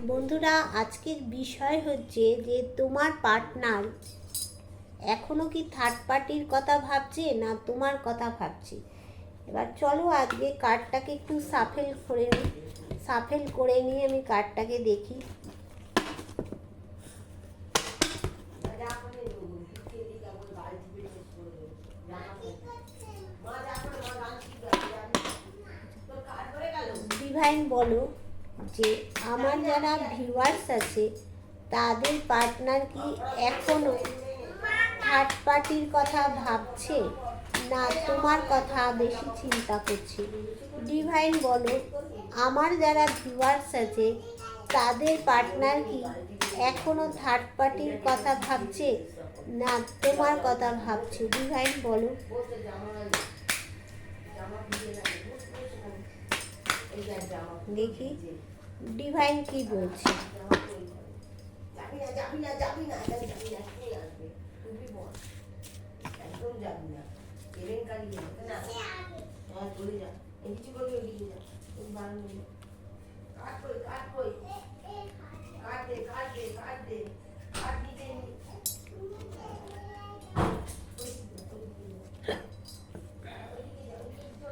বন্ধুরা, আজকের বিষয় হচ্ছে যে তোমার পার্টনার এখনো কি থার্ড পার্টির কথা ভাবছে না তোমার কথা ভাবছে। এবার চলো আজকে কার্ডটাকে একটু সাফেল করে নিয়ে আমি কার্ডটাকে দেখি। ডিভাইন বলো যে আমার যারা ভিউয়ার্স আছে তাদের পার্টনার কি এখনো থার্ড পার্টির কথা ভাবছে না তোমার কথা বেশি চিন্তা করছে। ডিভাইন বলো আমার যারা ভিউয়ার্স আছে তাদের পার্টনার কি এখনো থার্ড পার্টির কথা ভাবছে না তোমার কথা ভাবছে। ডিভাইন বলো। দেখি ডিভাইন কি বলছে।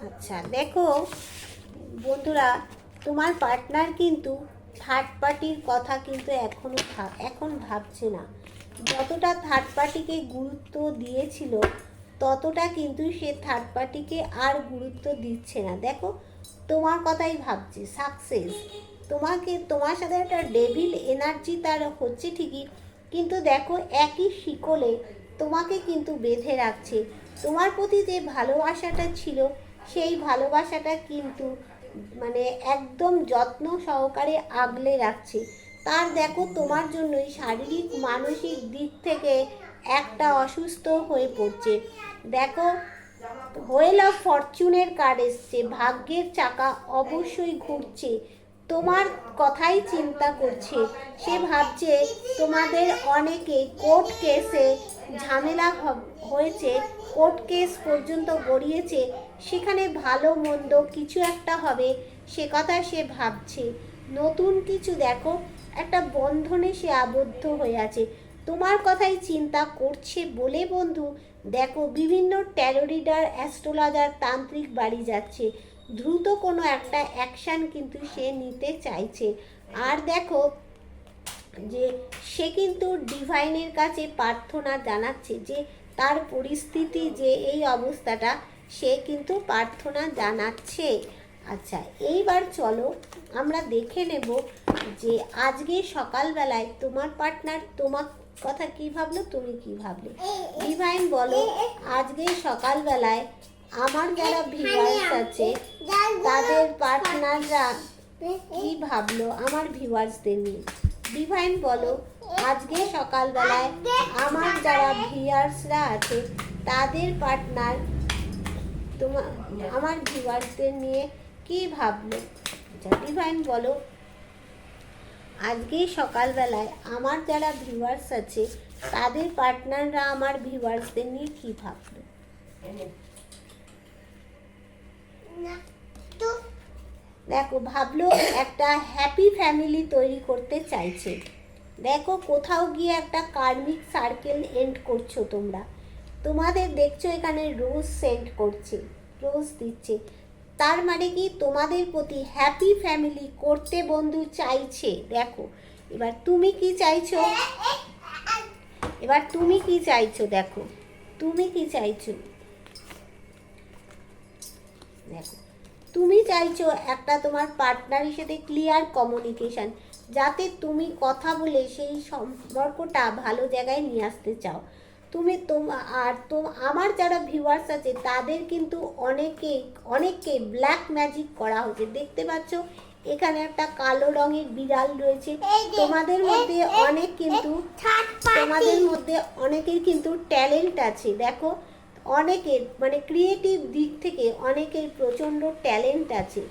আচ্ছা দেখো বন্ধুরা, তোমার পার্টনার কিন্তু থার্ড পার্টির কথা কিন্তু এখন ভাবছে না। যতটা থার্ড পার্টিকে গুরুত্ব দিয়েছিল ততটা কিন্তু সে থার্ড পার্টিকে আর গুরুত্ব দিচ্ছে না। দেখো তোমার কথাই ভাবছে। সাকসেস তোমার সাথে একটা ডেভিল এনার্জি তার হচ্ছে ঠিকই, কিন্তু দেখো একই শিকলে তোমাকে কিন্তু বেঁধে রাখছে। তোমার প্রতি যে ভালোবাসাটা ছিল সেই ভালোবাসাটা কিন্তু মানে একদম যত্ন সহকারে আগলে রাখছে। তার দেখো তোমার জন্যই শারীরিক মানসিক দিক থেকে একটা অসুস্থ হয়ে পড়ছে। দেখো হুইল অফ ফরচুনের কার্ড এসছে, ভাগ্যের চাকা অবশ্যই ঘুরছে, তোমার কথাই চিন্তা করছে। সে ভাবছে তোমাদের অনেকে কোর্ট কেসে ঝামেলা হয়েছে, কোর্ট কেস পর্যন্ত গড়িয়েছে, সেখানে ভালো মন্দ কিছু একটা হবে সে কথা সে ভাবছে। নতুন কিছু দেখো একটা বন্ধনে সে আবদ্ধ হয়ে আছে, তোমার কথাই চিন্তা করছে বলে বন্ধু দেখো বিভিন্ন ট্যারো রিডার, অ্যাস্ট্রোলজার, তান্ত্রিক বাড়ি যাচ্ছে। দ্রুত কোনো একটা অ্যাকশান কিন্তু সে নিতে চাইছে। আর দেখো যে সে কিন্তু ডিভাইনের কাছে প্রার্থনা জানাচ্ছে যে তার পরিস্থিতি যে এই অবস্থাটা, সে কিন্তু প্রার্থনা জানাচ্ছে। আচ্ছা এইবার চলো আমরা দেখে নেব যে আজকে সকালবেলায় তোমার পার্টনার তোমার কথা কি ভাবলো, তুমি কি ভাবলে। ডিভাইন বলো আজকে সকালবেলায় আমার যারা ভিউয়ার্স আছে তাদের পার্টনাররা কি ভাবলো আমার ভিউয়ার্সদের নিয়ে। ডিভাইন বলো আজকে সকালবেলায় আমার যারা ভিউয়ার্সরা আছে তাদের পার্টনার আমার ভিউয়ার্সদের নিয়ে কি ভাবলো। আচ্ছা ডিভাইন বলো আজকে সকালবেলায় আমার যারা ভিউয়ার্স আছে তাদের পার্টনাররা আমার ভিউয়ার্সদের নিয়ে কি ভাবলো। দেখো ভাবলো একটা হ্যাপি ফ্যামিলি তৈরি করতে চাইছে। দেখো কোথাও গিয়ে একটা কার্মিক সার্কেল এন্ড করছো তোমরা। তোমাদের দেখছো এখানে রোজ সেন্ড করছে, রোজ দিচ্ছে, তার মানে কি তোমাদের প্রতি হ্যাপি ফ্যামিলি করতে বন্ধু চাইছে। দেখো এবার তুমি কি চাইছো, দেখো তুমি কি চাইছো। দেখো তুমি চাইছো একটা তোমার পার্টনারের সাথে ক্লিয়ার কমিউনিকেশান, যাতে তুমি কথা বলে সেই সম্পর্কটা ভালো জায়গায় নিয়ে আসতে চাও। আমার যারা ভিউয়ার্স আছে তাদের কিন্তু অনেককে ব্ল্যাক ম্যাজিক করা হচ্ছে। দেখতে পাচ্ছ এখানে একটা কালো রঙের বিড়াল রয়েছে। তোমাদের মধ্যে অনেকের কিন্তু ট্যালেন্ট আছে। দেখো অনেকের মানে ক্রিয়েটিভ দিক থেকে অনেকের প্রচণ্ড ট্যালেন্ট আছে,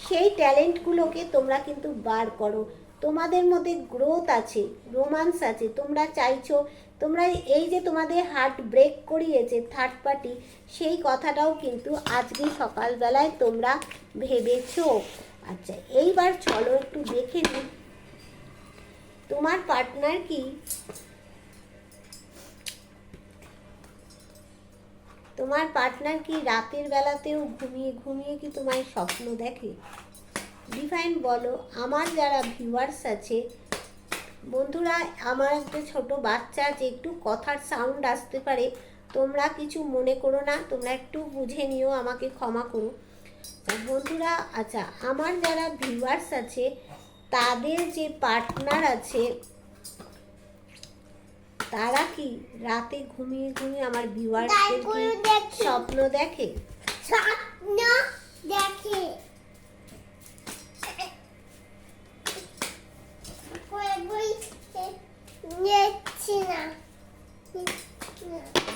সেই ট্যালেন্টগুলোকে তোমরা কিন্তু বার করো। তোমাদের মধ্যে গ্রোথ আছে, রোমান্স আছে, তোমরা চাইছো তোমরা এই যে তোমাদের হার্ট ব্রেক করিয়েছে থার্ড পার্টি, সেই কথাটাও কিন্তু আজকে সকালবেলায় তোমরা ভেবেছো। আচ্ছা এইবার চলো একটু দেখে নিই তোমার পার্টনার কি রাতের বেলাতেও ঘুমিয়ে ঘুমিয়ে কি তোমায় স্বপ্ন দেখে? ডিভাইন বলো, আমার যারা ভিউয়ার্স আছে বন্ধুরা, আমার একটা ছোট বাচ্চা আছে, একটু কথার সাউন্ড আসতে পারে, তোমরা কিছু মনে করো না, তোমরা একটু বুঝে নিও, আমাকে ক্ষমা করো বন্ধুরা। আচ্ছা, আমার যারা ভিউয়ার্স আছে তাদের যে পার্টনার আছে তারা কি রাতে ঘুমিয়ে ঘুমিয়ে আমার ভিউয়ার্সদের কি স্বপ্ন দেখে? স্বপ্ন দেখে।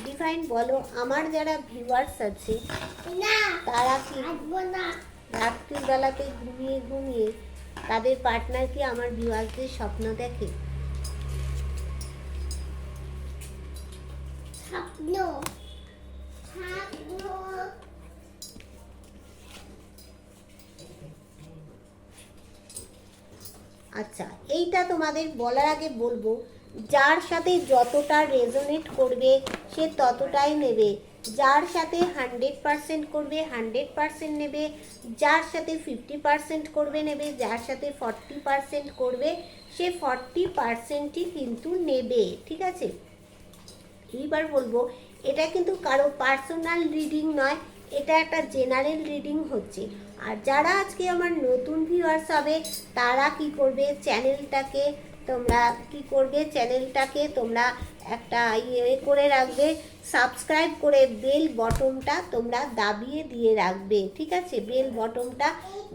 ডিভাইন বলো, আমার যারা ভিউয়ার্স আছে তারা কি রাত্রির বেলাতে ঘুমিয়ে ঘুমিয়ে তাদের পার্টনার কি আমার ভিউয়ার্সদের স্বপ্ন দেখে? স্বপ্ন আচ্ছা, এইটা তোমাদের বলার আগে বলবো, যার সাথে যতটা রেজোনেট করবে সে ততটাই নেবে, যার সাথে 100% করবে 100% নেবে, যার সাথে 50% করবে নেবে, যার সাথে 40% করবে সে 40%ই কিন্তু নেবে, ঠিক আছে? এইবার বলবো, এটা কিন্তু কারো পার্সোনাল রিডিং নয়, এটা একটা জেনারেল রিডিং হচ্ছে। আর যারা আজকে আমার নতুন ভিউয়ার্স হবে তারা কি করবে, চ্যানেলটাকে তোমরা একটা করে রাখবে, সাবস্ক্রাইব করে বেল বটনটা তোমরা দাবিয়ে দিয়ে রাখবে, ঠিক আছে? বেল বটনটা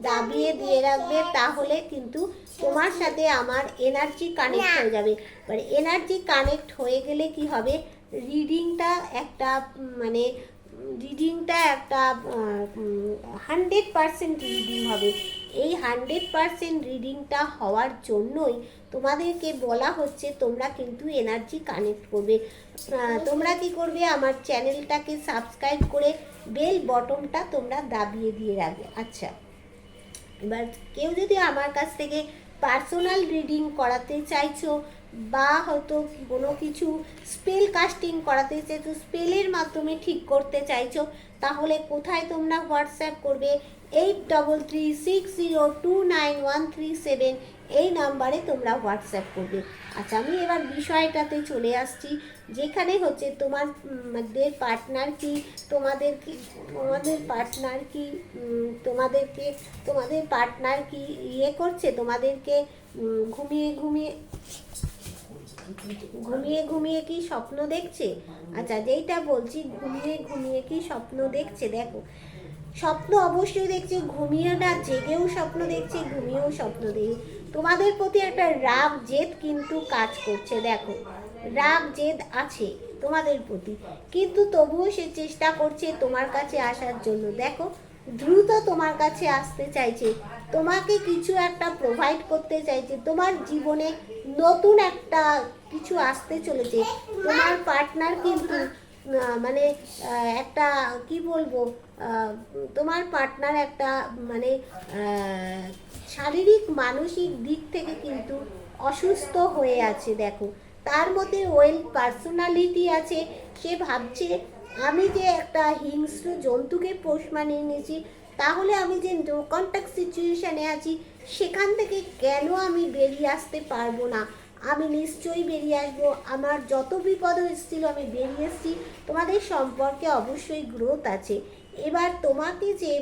দাবিয়ে দিয়ে রাখবে, তাহলে কিন্তু তোমার সাথে আমার এনার্জি কানেক্ট হয়ে যাবে। এবার এনার্জি কানেক্ট হয়ে গেলে কি হবে, রিডিংটা একটা 100% রিডিং হবে। এই 100% রিডিংটা হওয়ার জন্যই তোমাদেরকে বলা হচ্ছে তোমরা কিন্তু এনার্জি কানেক্ট করবে। তোমরা কি করবে, আমার চ্যানেলটাকে সাবস্ক্রাইব করে বেল বটনটা তোমরা দাবিয়ে দিয়ে রাখবে। আচ্ছা, এবার কেউ যদি আমার কাছ থেকে পার্সোনাল রিডিং করাতে চাইছো বা হয়তো কোনো কিছু স্পেল কাস্টিং করাতে চাইছো, স্পেলের মাধ্যমে ঠিক করতে চাইছো, তাহলে কোথায় তোমরা হোয়াটসঅ্যাপ করবে? 8336029137 এই নাম্বারে তোমরা হোয়াটসঅ্যাপ করবে। আচ্ছা, আমি এবার বিষয়টাতে চলে আসছি, যেখানে হচ্ছে তোমাদের পার্টনার কি তোমাদের পার্টনার কি ইয়ে করছে, তোমাদেরকে ঘুমিয়ে ঘুমিয়ে কি স্বপ্ন দেখছে? আচ্ছা, যেইটা বলছি ঘুমিয়ে ঘুমিয়ে কি স্বপ্ন দেখছে, দেখো স্বপ্ন অবশ্যই দেখছে, ঘুমিয়ে না জেগেও স্বপ্ন দেখছে, ঘুমিয়েও স্বপ্ন দেখছে। তোমাদের প্রতি একটা রাগ জেদ কিন্তু কাজ করছে, দেখো রাগ জেদ আছে তোমাদের প্রতি, কিন্তু তবুও সে চেষ্টা করছে তোমার কাছে আসার জন্য। দেখো দ্রুত তোমার কাছে আসতে চাইছে, তোমাকে কিছু একটা প্রোভাইড করতে চাইছে, তোমার জীবনে নতুন একটা কিছু আসতে চলেছে। তোমার পার্টনার কিন্তু একটা কি বলবো, তোমার পার্টনার একটা শারীরিক মানসিক দিক থেকে কিন্তু অসুস্থ হয়ে আছে। দেখো তার মধ্যে ওয়েল পার্সোনালিটি আছে, সে ভাবছে আমি যে একটা হিংস্র জন্তুকে পোষ মানিয়ে নিয়েছি, তাহলে আমি যে নো কন্ট্যাক্ট সিচুয়েশানে আছি সেখান থেকে কেন আমি বেরিয়ে আসতে পারবো না? আমি নিশ্চয়ই বেরিয়ে আসবো, আমার যত বিপদ হয়েছিল আমি বেরিয়ে এসেছি, তোমাদের সম্পর্কে অবশ্যই গ্রোথ আছে। এবার তোমাকে যে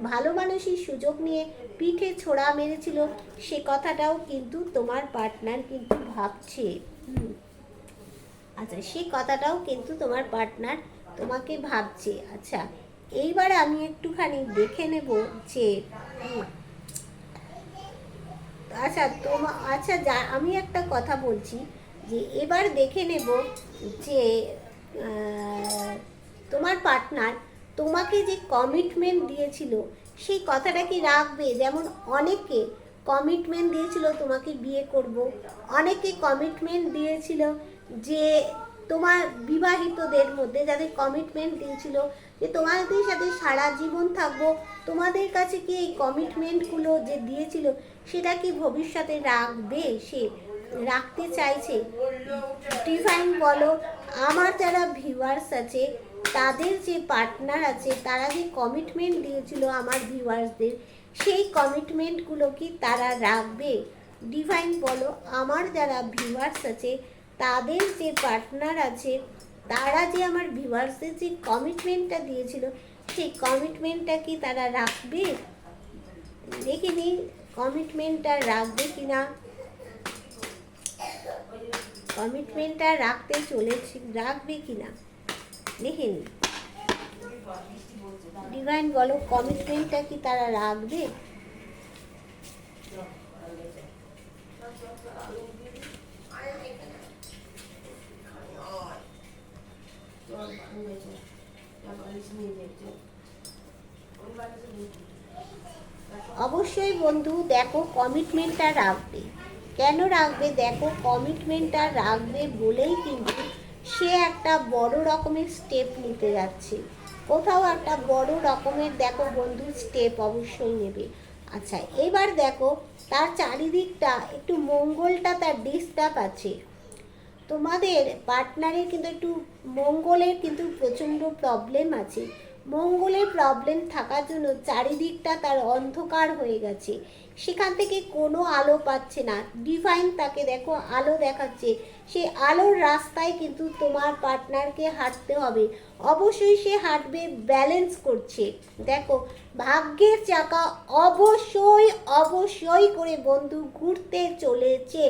ভালো মানুষের সুযোগ নিয়ে পিঠে ছোড়া মেরেছিল সে কথাটাও কিন্তু তোমার পার্টনার কিন্তু ভাবছে। আচ্ছা, সেই কথাটাও কিন্তু তোমার পার্টনার তোমাকে ভাবছে। আচ্ছা, এইবার আমি একটুখানি দেখে নেব যে আমি একটা কথা বলছি যে এবার দেখে নেব যে তোমার পার্টনার তোমাকে যে কমিটমেন্ট দিয়েছিল সেই কথাটা কি রাখবে? যেমন অনেকে কমিটমেন্ট দিয়েছিল তোমাকে বিয়ে করব, অনেকে কমিটমেন্ট দিয়েছিল যে তোমার বিবাহিতদের মধ্যে যাদের কমিটমেন্ট দিয়েছিল যে তোমাদের সাথে সারা জীবন থাকবো, তোমাদের কাছে কি এই কমিটমেন্টগুলো যে দিয়েছিল সেটা কি ভবিষ্যতে রাখবে? সে রাখতে চাইছে। ডিভাইন বলো, আমার যারা ভিউয়ার্স আছে তাদের যে পার্টনার আছে তারা যে কমিটমেন্ট দিয়েছিল আমার ভিউয়ার্সদের, সেই কমিটমেন্টগুলো কি তারা রাখবে? ডিভাইন বলো, আমার যারা ভিউয়ার্স আছে তাদের যে পার্টনার আছে তারা যে আমার ভিউয়ার্সদের যে কমিটমেন্টটা দিয়েছিল সেই কমিটমেন্টটা কি তারা রাখবে? দেখে নিন কমিটমেন্টটা রাখবে কিনা। কমিটমেন্টটা রাখতে চলেছি, রাখবে কিনা দেখে নিন। ডিভাইন বলো, কমিটমেন্টটা কি তারা রাখবে? অবশ্যই বন্ধু দেখো কমিটমেন্টটা রাখবে। কেন রাখবে? দেখো কমিটমেন্টটা রাখবে বলেই কিন্তু সে একটা বড় রকমের স্টেপ নিতে যাচ্ছে। কোথাও একটা বড় রকমের দেখো বন্ধু স্টেপ অবশ্যই নেবে। আচ্ছা এবার দেখো তার চারিদিকটা একটু মঙ্গলটা তার ডিস্টার্ব আছে। তোমাদের পার্টনারের কিন্তু একটু মঙ্গলের কিন্তু প্রচণ্ড প্রবলেম আছে। মঙ্গলের প্রবলেম থাকার জন্য চারিদিকটা তার অন্ধকার হয়ে গেছে, সেখান থেকে কোনো আলো পাচ্ছে না। ডিভাইন তাকে দেখো আলো দেখাচ্ছে, সেই আলোর রাস্তায় কিন্তু তোমার পার্টনারকে হাঁটতে হবে। অবশ্যই সে হাঁটবে, ব্যালেন্স করছে। দেখো ভাগ্যের চাকা অবশ্যই অবশ্যই করে বন্ধু ঘুরতে চলেছে।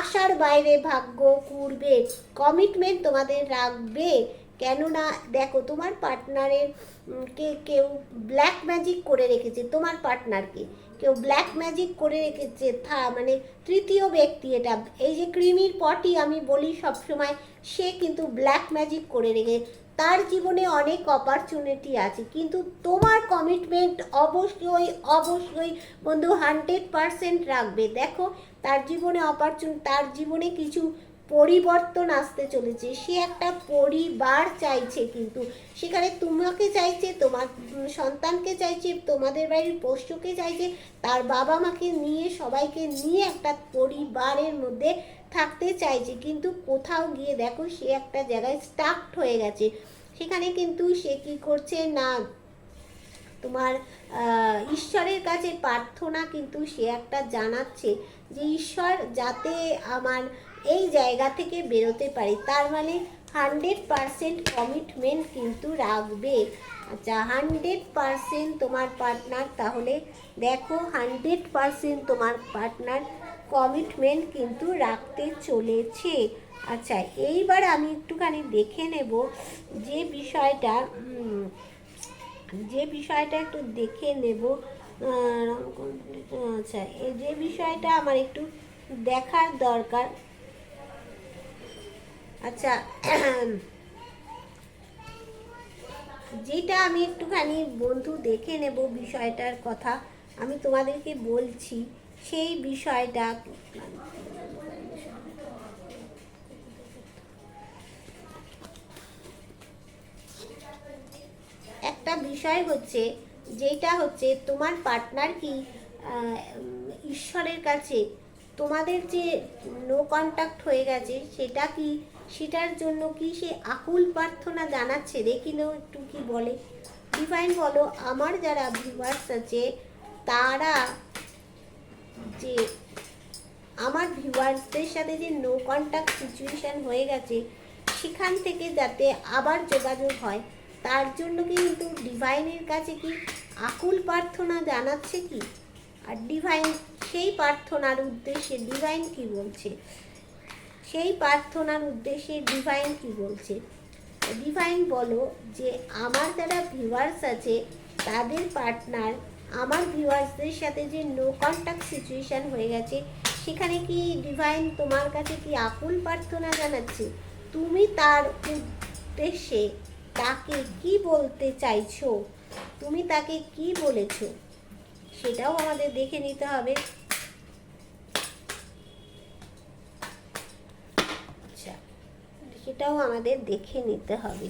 আশার বাইরে ভাগ্য ঘুরবে, কমিটমেন্ট তোমাদের রাখবে। কেননা দেখো তোমার পার্টনারের কে কেউ ব্ল্যাক ম্যাজিক করে রেখেছে, তোমার পার্টনারকে কেউ ব্ল্যাক ম্যাজিক করে রেখেছে। মানে তৃতীয় ব্যক্তি, এটা এই যে ক্রিমির পটি আমি বলি সবসময়, সে কিন্তু ব্ল্যাক ম্যাজিক করে রেখে তার জীবনে অনেক অপরচুনিটি আছে, কিন্তু তোমার কমিটমেন্ট অবশ্যই অবশ্যই বন্ধু 100% রাখবে। দেখো তার জীবনে তার জীবনে কিছু পরিবর্তন আসতে চলেছে। সে একটা পরিবার চাইছে, কিন্তু সেখানে তোমাকে চাইছে, তোমার সন্তানকে চাইছে, তোমাদের বাড়ির পোষ্যকে চাইছে, তার বাবা মাকে নিয়ে সবাইকে নিয়ে একটা পরিবারের মধ্যে থাকতে চাইছে। কিন্তু কোথাও গিয়ে দেখো সে একটা জায়গায় স্টাকড হয়ে গেছে। সেখানে কিন্তু সে কি করছে না, তোমার ঈশ্বরের কাছে প্রার্থনা কিন্তু সে একটা জানাচ্ছে যে ঈশ্বর যাতে আমার এই জায়গা থেকে বেরোতে পারি। তার মানে 100% কমিটমেন্ট কিন্তু রাখবে। আচ্ছা 100% তোমার পার্টনার, তাহলে দেখো 100% তোমার পার্টনার কমিটমেন্ট কিন্তু রাখতে চলেছে। আচ্ছা এইবার আমি একটুখানি দেখে নেব যে বিষয়টা একটু দেখে নেব। আচ্ছা এই যে বিষয়টা আমার একটু দেখার দরকার। আচ্ছা যেটা আমি একটুখানি বন্ধু দেখে নেব বিষয়টার কথা আমি তোমাদেরকে বলছি, সেই বিষয়টা একটা বিষয় হচ্ছে, যেটা হচ্ছে তোমার পার্টনার কি ঈশ্বরের কাছে তোমাদের যে নো কন্ট্যাক্ট হয়ে গেছে সেটা কি, সেটার জন্য কি সে আকুল প্রার্থনা জানাচ্ছে? দেখি নাও একটু কি বলে। ডিভাইন বলো, আমার যারা ভিউয়ার্স আছে তারা যে আমার ভিউয়ার্সদের সাথে যে নো কন্ট্যাক্ট সিচুয়েশান হয়ে গেছে সেখান থেকে যাতে আবার যোগাযোগ হয় তার জন্য কিন্তু ডিভাইনের কাছে কি আকুল প্রার্থনা জানাচ্ছে কি? আর ডিভাইন সেই প্রার্থনার উদ্দেশ্যে ডিভাইন কি বলছে, সেই প্রার্থনার উদ্দেশ্যে ডিভাইন কি বলছে? ডিভাইন বলো যে আমার যারা ভিউয়ার্স আছে তাদের পার্টনার আমার ভিউয়ার্সদের সাথে যে নো কন্ট্যাক্ট সিচুয়েশান হয়ে গেছে সেখানে কি ডিভাইন তোমার কাছে কি আকুল প্রার্থনা জানাচ্ছে? তুমি তার উদ্দেশ্যে তাকে কি বলতে চাইছো, তুমি তাকে কি বলেছো সেটাও আমাদের দেখে নিতে হবে। আচ্ছা সেটাও আমাদের দেখে নিতে হবে।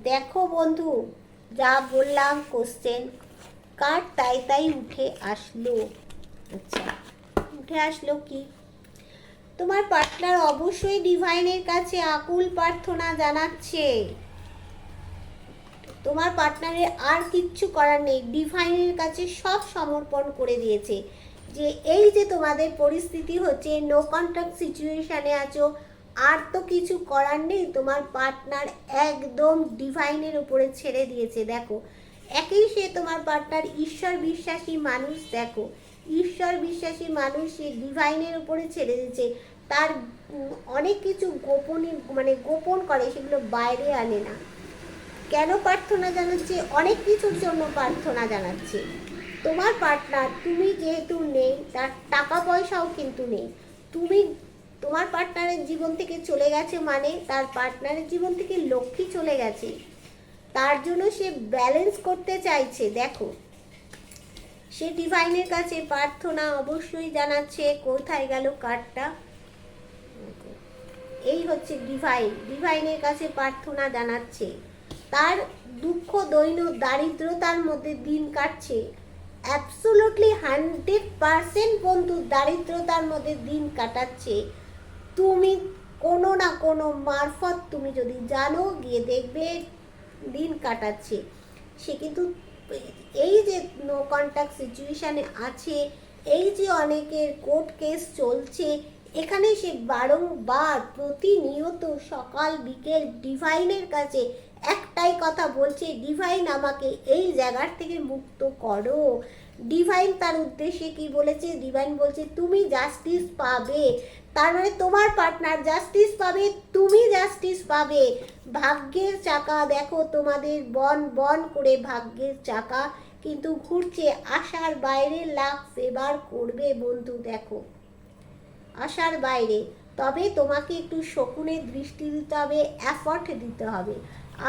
দেখো বন্ধু, যা বললাম কোশ্চেন কার তাই তাই উঠে আসলো। আচ্ছা, উঠে আসলো কি? তোমার পার্টনার অবশ্যই ডিভাইনের কাছে আকুল প্রার্থনা জানাচ্ছে। তোমার পার্টনারের আর কিচ্ছু করার নেই, ডিভাইনের কাছে সব সমর্পণ করে দিয়েছে। যে এই যে তোমাদের পরিস্থিতি হচ্ছে, নো কন্ট্যাক্ট সিচুয়েশানে আছো, আর তো কিছু করার নেই। তোমার পার্টনার একদম ডিভাইনের উপরে ছেড়ে দিয়েছে। দেখো, একই সে তোমার পার্টনার ঈশ্বর বিশ্বাসী মানুষ। দেখো, ঈশ্বর বিশ্বাসী মানুষ, সে ডিভাইনের উপরে ছেড়ে দিয়েছে। তার অনেক কিছু গোপনীয় মানে গোপন করে, সেগুলো বাইরে আনে না। কেন প্রার্থনা জানাচ্ছে? অনেক কিছুর জন্য প্রার্থনা জানাচ্ছে। তোমার পার্টনার, তুমি যেহেতু নেই, তার টাকা পয়সাও কিন্তু নেই। তুমি তোমার পার্টনারের জীবন থেকে চলে গেছে মানে তার পার্টনারের জীবন থেকে লক্ষ্মী চলে গেছে। তার জন্য সে ব্যালেন্স করতে চাইছে। দেখো, সে ডিভাইনের কাছে প্রার্থনা অবশ্যই জানাচ্ছে। কোথায় গেল কার্ডটা? এই হচ্ছে ডিভাইন, ডিভাইনের কাছে প্রার্থনা জানাচ্ছে। তার দুঃখ দৈন্য দারিদ্রতার মধ্যে দিন কাটছে। অ্যাবসোলুটলি 100% বন্ধু দারিদ্রতার মধ্যে দিন কাটাচ্ছে। তুমি কোনো না কোনো মারফত, তুমি যদি জানো, গিয়ে দেখবে দিন কাটাচ্ছে সে। কিন্তু এই যে নো কন্ট্যাক্ট সিচুয়েশানে আছে, এই যে অনেকের কোর্ট কেস চলছে, এখানে সে বারংবার প্রতিনিয়ত সকাল বিকেল ডিভাইনের কাছে একটাই কথা বলছে, ডিভাইন আমাকে এই জায়গার থেকে মুক্ত করো। ডিভাইন তার উদ্দেশ্যে কি বলেছে? ডিভাইন বলছে তুমি জাস্টিস পাবে। তার মানে তোমার পার্টনার জাস্টিস পাবে, তুমি জাস্টিস পাবে। ভাগ্যের চাকা দেখো তোমাদের বন বন করে ভাগ্যের চাকা কিন্তু ঘুরছে। আশার বাইরে লাখ ফেভার করবে বন্ধু। দেখো, আশার বাইরে। তবে তোমাকে একটু শকুনের দৃষ্টি দিতে হবে, এফর্ট দিতে হবে।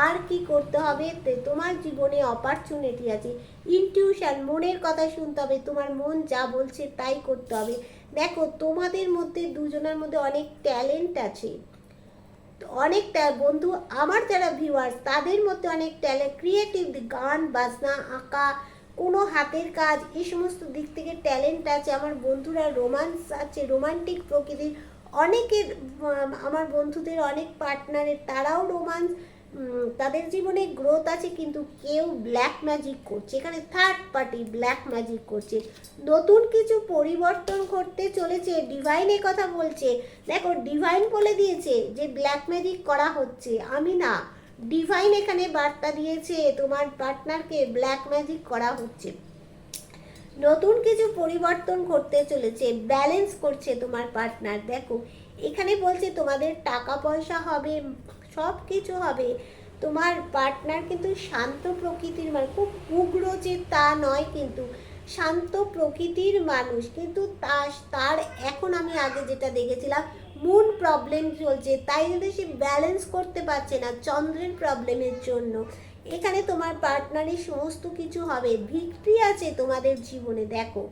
আর কি করতে হবে? তোমার জীবনে অপরচুনিটি আছে। ইনটিউশন, মনের কথা শুনতে হবে। তোমার মন যা বলছে তাই করতে হবে। দেখো, তোমাদের মধ্যে দুজনের মধ্যে অনেক ট্যালেন্ট আছে। অনেক বন্ধু, আমার যারা ভিউয়ার্স, তাদের মধ্যে অনেক ট্যালেন্ট, ক্রিয়েটিভ, গান বাজনা, আঁকা, কোনো হাতের কাজ, এই সমস্ত দিক থেকে ট্যালেন্ট আছে। আমার বন্ধুরা রোমান্স আছে, রোমান্টিক প্রকৃতির অনেকের, আমার বন্ধুদের অনেক পার্টনারের, তারাও রোমান্স, তাদের জীবনে গ্রোথ আছে। কিন্তু কেউ ব্ল্যাক ম্যাজিক করছে, এখানে থার্ড পার্টি ব্ল্যাক ম্যাজিক করছে। নতুন কিছু পরিবর্তন ঘটতে চলেছে, ডিভাইন কথা বলছে। দেখো, ডিভাইন বলে দিয়েছে যে ব্ল্যাক ম্যাজিক করা হচ্ছে, আমি না। ডিভাইন এখানে বার্তা দিয়েছে তোমার পার্টনারকে ব্ল্যাক ম্যাজিক করা হচ্ছে। নতুন কিছু পরিবর্তন ঘটতে চলেছে, ব্যালেন্স করছে তোমার পার্টনার। দেখো, এখানে বলছে তোমাদের টাকা পয়সা হবে, সব কিছু হবে। তোমার পার্টনার কিন্তু শান্ত প্রকৃতির মানুষ, খুব উগ্র যে তা নয়, কিন্তু শান্ত প্রকৃতির মানুষ। কিন্তু তার এখন আমি আগে যেটা দেখেছিলাম, মুন প্রবলেম চলছে, তাই জন্য সে ব্যালেন্স করতে পারছে না চন্দ্রের প্রবলেমের জন্য। এখানে তোমার পার্টনারের সমস্ত কিছু হবে, ভিক্টরি আছে তোমাদের জীবনে। দেখো,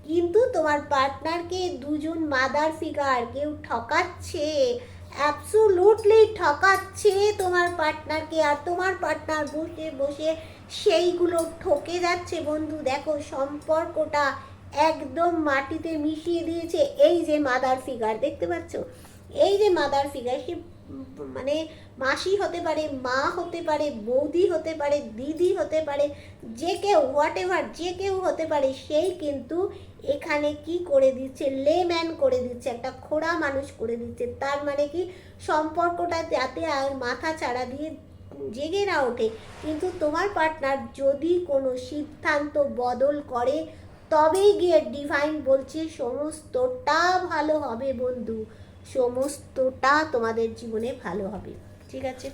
কিন্তু তোমার পার্টনারকে দুজন মাদার ফিগার কেউ ঠকাচ্ছে, অ্যাবসোলুটলি ঠকাচ্ছে তোমার পার্টনারকে। আর তোমার পার্টনার বসে বসে সেইগুলো ঠকে যাচ্ছে বন্ধু। দেখো, সম্পর্কটা একদম মাটিতে মিশিয়ে দিয়েছে। এই যে মাদার ফিগার দেখতে পাচ্ছ, এই যে মাদার ফিগার, সে মানে মাসি হতে পারে, মা হতে পারে, বৌদি হতে পারে, দিদি হতে পারে, যে কেউ, হোয়াট এভার, যে কেউ হতে পারে, সেই কিন্তু এখানে কি করে দিচ্ছে, লেম্যান করে দিচ্ছে, একটা খোড়া মানুষ করে দিচ্ছে। তার মানে কি, সম্পর্কটা যাতে আর মাথা চাড়া দিয়ে জেগে না ওঠে। কিন্তু তোমার পার্টনার যদি কোনো সিদ্ধান্ত বদল করে, তবেই গিয়ে ডিভাইন বলছে সমস্তটা ভালো হবে বন্ধু, সমস্তটা তোমাদের জীবনে ভালো হবে। ঠিক আছে,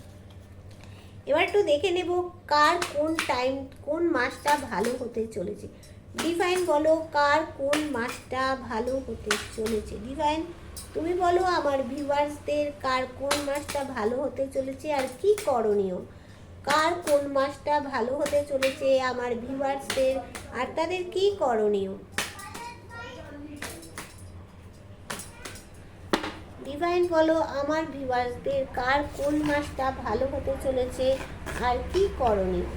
এবার একটু দেখে নেব কার কোন টাইম, কোন মাসটা ভালো হতে চলেছে। ডিভাইন বলো, কার কোন মাসটা ভালো হতে চলেছে? ডিভাইন তুমি বলো আমার ভিউয়ার্সদের কার কোন মাসটা ভালো হতে চলেছে আর কি করণীয়। কার কোন মাসটা ভালো হতে চলেছে আমার ভিউয়ার্সদের, আর তাদের কি করণীয়? ডিভাইন বলো আমার ভিউয়ার্সদের কার কোন মাসটা ভালো হতে চলেছে আর কি করণীয়।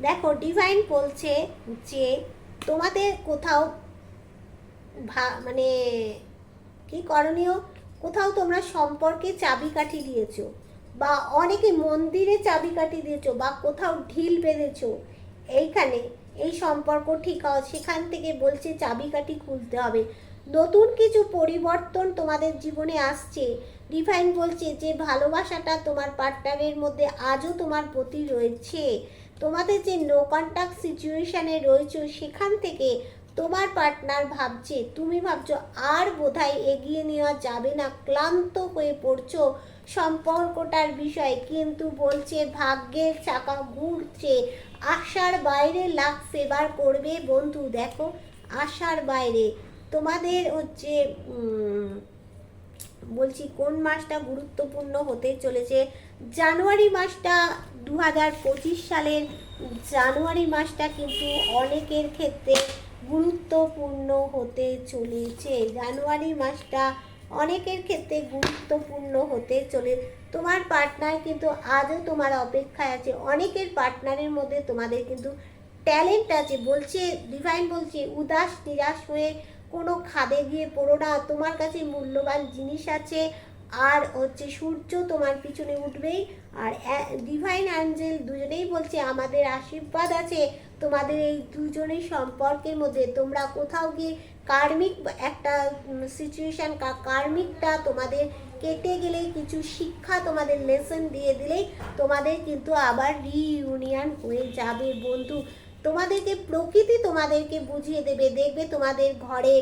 দেখো ডিভাইন বলছে যে তোমাদের কোথাও মানে কি করণীয়, কোথাও তোমরা সম্পর্কে চাবিকাঠি দিয়েছো, বা অনেকে মন্দিরে চাবিকাঠি দিয়েছো, বা কোথাও ঢিল বেঁধেছো, এইখানে এই সম্পর্ক ঠিক হয় সেখান থেকে বলছে চাবিকাঠি খুলতে হবে। নতুন কিছু পরিবর্তন তোমাদের জীবনে আসছে। ডিভাইন বলছে যে ভালোবাসাটা তোমার পার্টনারের মধ্যে আজও তোমার প্রতি রয়েছে। তোমাদের যে নো কন্ট্যাক্ট সিচুয়েশানে রয়েছে সেখান থেকে তোমার পার্টনার ভাবছে, তুমি ভাবছো আর বোধহয় এগিয়ে নেওয়া যাবে না, ক্লান্ত হয়ে পড়ছো সম্পর্কটার বিষয়ে, কিন্তু বলছে ভাগ্যের চাকা ঘুরছে, আশার বাইরে লাখ ফেভার করবে বন্ধু। দেখো আশার বাইরে তোমাদের হচ্ছে বলছি কোন মাসটা গুরুত্বপূর্ণ হতে চলেছে, জানুয়ারি মাসটা 2025 সালের জানুয়ারি মাসটা কিন্তু অনেকের ক্ষেত্রে গুরুত্বপূর্ণ হতে চলেছে। জানুয়ারি মাসটা অনেকের ক্ষেত্রে গুরুত্বপূর্ণ হতে চলে। তোমার পার্টনার কিন্তু আজও তোমার অপেক্ষায় আছে। অনেকের পার্টনারের মধ্যে তোমাদের কিন্তু ট্যালেন্ট আছে। বলছে ডিভাইন বলছে উদাস নিরাশ হয়ে কোনো খাদে গিয়ে পড়ো না, তোমার কাছে মূল্যবান জিনিস আছে। আর হচ্ছে সূর্য তোমার পিছনে উঠবেই। আর ডিভাইন অ্যাঞ্জেল দুজনেই বলছে আমাদের আশীর্বাদ আছে তোমাদের এই দুজনের সম্পর্কের মধ্যে। তোমরা কোথাও গিয়ে কার্মিক একটা সিচুয়েশান, কার্মিকটা তোমাদের কেটে গেলেই কিছু শিক্ষা তোমাদের লেসন দিয়ে দিলেই তোমাদের কিন্তু আবার রিইউনিয়ন হয়ে যাবে বন্ধু। তোমাদেরকে প্রকৃতি তোমাদেরকে বুঝিয়ে দেবে। দেখবে তোমাদের ঘরে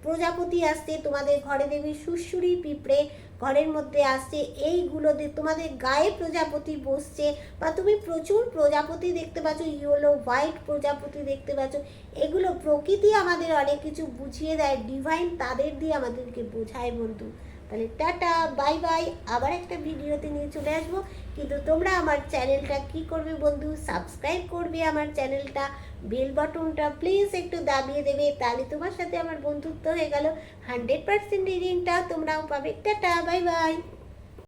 প্রজাপতি আসছে, তোমাদের ঘরে দেখবে সুড়সুড়ি পিঁপড়ে ঘরের মধ্যে আসছে, এইগুলো তোমাদের গায়ে প্রজাপতি বসছে, বা তুমি প্রচুর প্রজাপতি দেখতে পাচ্ছ, ইয়েলো হোয়াইট প্রজাপতি দেখতে পাচ্ছ। এগুলো প্রকৃতি আমাদের অনেক কিছু বুঝিয়ে দেয়, ডিভাইন তাদের দিয়ে আমাদেরকে বোঝায় বন্ধু। তাহলে টাটা বাই বাই, আবার একটা ভিডিওতে নিয়ে চলে আসবো। কিন্তু তোমরা আমার চ্যানেলটা কি করবে বন্ধু, সাবস্ক্রাইব করবে আমার চ্যানেলটা, বেল বাটনটা প্লিজ একটু দাবিয়ে দেবে, তাহলে তোমার সাথে আমার বন্ধুত্ব হয়ে গেল। 100% রিডিংটা তোমরাও পাবে। Tata bye bye.